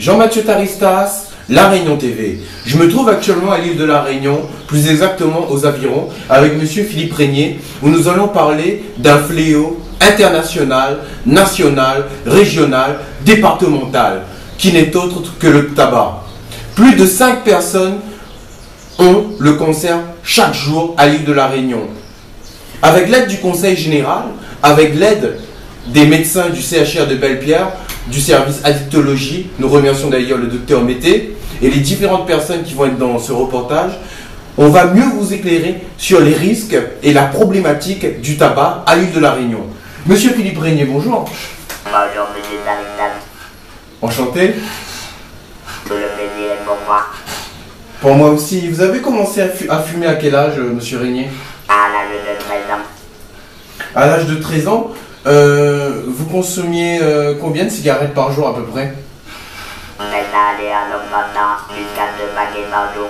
Jean-Mathieu Taristas, La Réunion TV. Je me trouve actuellement à l'île de La Réunion, plus exactement aux Avirons, avec monsieur Philippe Régnier, où nous allons parler d'un fléau international, national, régional, départemental, qui n'est autre que le tabac. Plus de 5 personnes ont le cancer chaque jour à l'île de La Réunion. Avec l'aide du Conseil général, avec l'aide des médecins du CHR de Belle-Pierre, du service addictologie, nous remercions d'ailleurs le docteur Mété et les différentes personnes qui vont être dans ce reportage, on va mieux vous éclairer sur les risques et la problématique du tabac à l'île de La Réunion. Monsieur Philippe Régnier, bonjour. Bonjour, monsieur Taristas. Enchanté. Tout le plaisir est pour moi. Pour moi aussi. Vous avez commencé à fumer à quel âge, monsieur Régnier? À l'âge de 13 ans. À l'âge de 13 ans, vous consommiez combien de cigarettes par jour à peu près? Ça allait en augmentant jusqu'à 2 paquets par jour.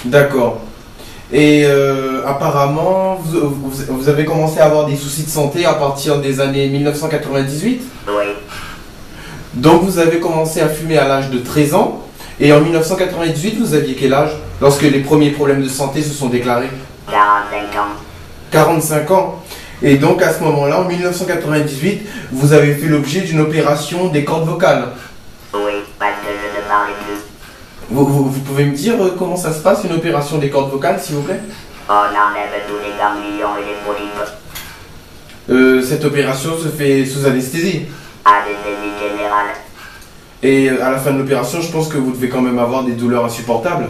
D'accord. Et apparemment, vous avez commencé à avoir des soucis de santé à partir des années 1998? Oui, Donc vous avez commencé à fumer à l'âge de 13 ans. Et en 1998, vous aviez quel âge lorsque les premiers problèmes de santé se sont déclarés? 45 ans. 45 ans. Et donc à ce moment-là, en 1998, vous avez fait l'objet d'une opération des cordes vocales. Oui, parce que je ne parlais plus. Vous pouvez me dire comment ça se passe, une opération des cordes vocales, s'il vous plaît? On enlève tous les ganglions et les polypes. Cette opération se fait sous anesthésie. Anesthésie générale. Et à la fin de l'opération, je pense que vous devez quand même avoir des douleurs insupportables.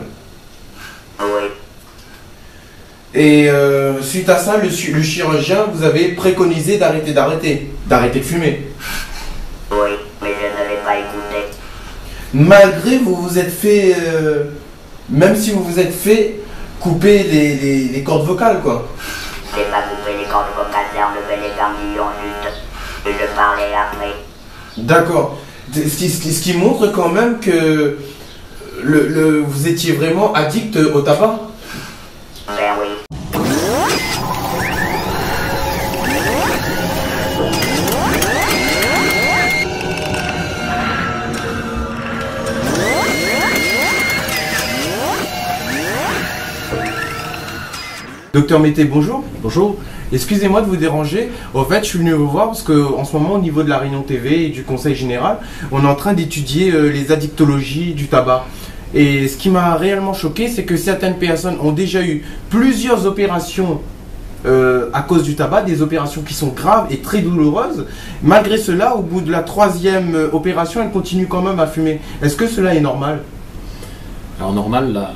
Oui, Et suite à ça, le chirurgien vous avait préconisé d'arrêter de fumer. oui, mais je ne l'ai pas écouté. Malgré vous vous êtes fait, même si vous vous êtes fait couper les cordes vocales, quoi. Je n'ai pas coupé les cordes vocales, j'ai enlevé les ganglions juste. Et je parlais après. D'accord. Ce qui montre quand même que vous étiez vraiment addict au tabac. Ben oui. Docteur Mété, bonjour. Bonjour. Excusez-moi de vous déranger. En fait, je suis venu vous voir parce qu'en ce moment, au niveau de la Réunion TV et du Conseil général, on est en train d'étudier les addictologies du tabac. Et ce qui m'a réellement choqué, c'est que certaines personnes ont déjà eu plusieurs opérations à cause du tabac, des opérations qui sont graves et très douloureuses. Malgré cela, au bout de la 3e opération, elles continuent quand même à fumer. Est-ce que cela est normal? Alors normal,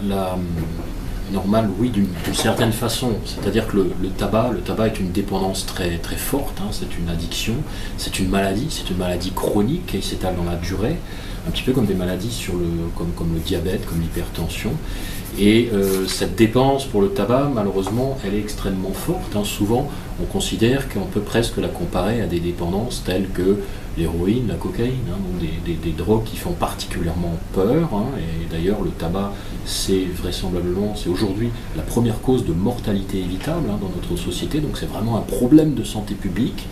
normal, oui, d'une certaine façon. C'est-à-dire que le tabac est une dépendance très, très forte, hein. C'est une addiction, c'est une maladie chronique qui s'étale dans la durée, un petit peu comme des maladies comme le diabète, comme l'hypertension. Et cette dépendance pour le tabac, malheureusement, elle est extrêmement forte, hein. Souvent, on considère qu'on peut presque la comparer à des dépendances telles que l'héroïne, la cocaïne, hein, donc des drogues qui font particulièrement peur, hein. Et d'ailleurs, le tabac, c'est aujourd'hui la première cause de mortalité évitable, hein, dans notre société, donc c'est vraiment un problème de santé publique.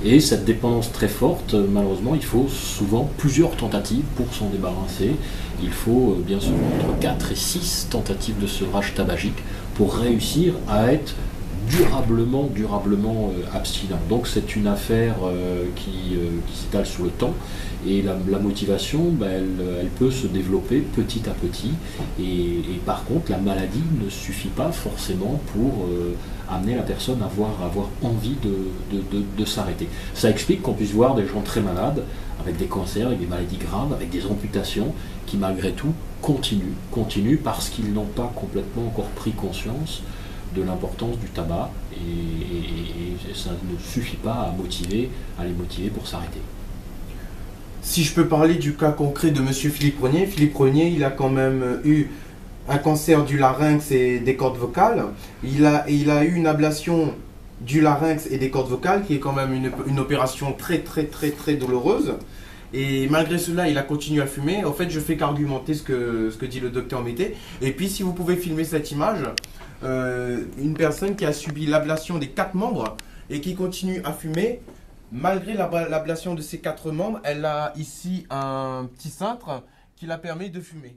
Et cette dépendance très forte, malheureusement, il faut souvent plusieurs tentatives pour s'en débarrasser. Il faut bien souvent entre 4 et 6 tentatives de sevrage tabagique pour réussir à être durablement abstinent. Donc c'est une affaire qui s'étale sur le temps, et la motivation, elle peut se développer petit à petit, et par contre la maladie ne suffit pas forcément pour amener la personne à avoir envie de s'arrêter. Ça explique qu'on puisse voir des gens très malades, avec des cancers, avec des maladies graves, avec des amputations, qui malgré tout continuent parce qu'ils n'ont pas complètement encore pris conscience de l'importance du tabac, et ça ne suffit pas à les motiver pour s'arrêter. Si je peux parler du cas concret de monsieur Philippe Régnier. Philippe Régnier, il a quand même eu un cancer du larynx et des cordes vocales. Il a eu une ablation du larynx et des cordes vocales, qui est quand même une opération très douloureuse. Et malgré cela, il a continué à fumer. En fait, je fais qu'argumenter ce que dit le docteur Mété. Et puis, si vous pouvez filmer cette image, une personne qui a subi l'ablation des 4 membres et qui continue à fumer, malgré l'ablation de ces 4 membres, elle a ici un petit cintre qui l'a permis de fumer.